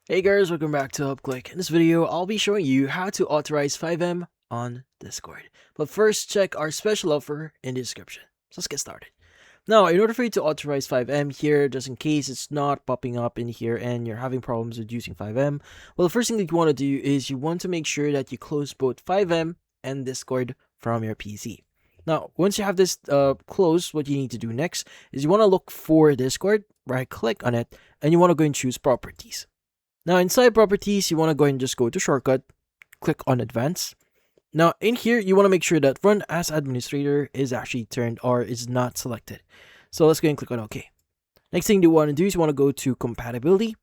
Hey guys, welcome back to UpClick. In this video, I'll be showing you how to authorize FiveM on Discord. But first, check our special offer in the description. So let's get started. Now, in order for you to authorize FiveM here, just in case it's not popping up in here and you're having problems with using FiveM, well, the first thing that you want to do is you want to make sure that you close both FiveM and Discord from your PC. Now, once you have this closed, what you need to do next is you want to look for Discord, right click on it, and you want to go and choose Properties. Now, inside Properties, you want to go ahead and just go to Shortcut, click on Advanced. Now, in here, you want to make sure that Run as Administrator is actually turned or is not selected. So let's go and click on OK. Next thing you want to do is you want to go to Compatibility,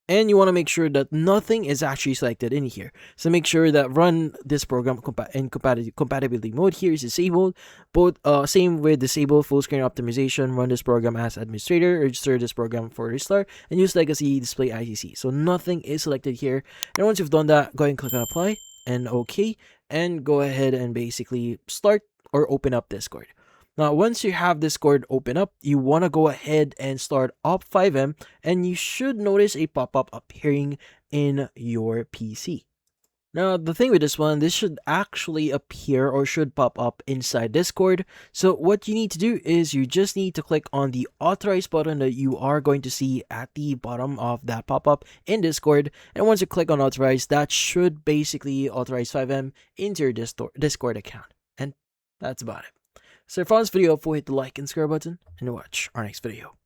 and you want to make sure that nothing is actually selected in here. So make sure that run this program in compatibility mode here is disabled. Both same with disable full screen optimization, run this program as administrator, register this program for restart, and use legacy display ICC. So nothing is selected here. And once you've done that, go ahead and click on apply and OK, and go ahead and basically start or open up Discord. Now, once you have Discord open up, you want to go ahead and start up FiveM, and you should notice a pop-up appearing in your PC. Now, the thing with this one, this should actually appear or should pop up inside Discord. So what you need to do is you just need to click on the authorize button that you are going to see at the bottom of that pop-up in Discord. And once you click on authorize, that should basically authorize FiveM into your Discord account. And that's about it. So if you found this video helpful, hit the like and subscribe button and watch our next video.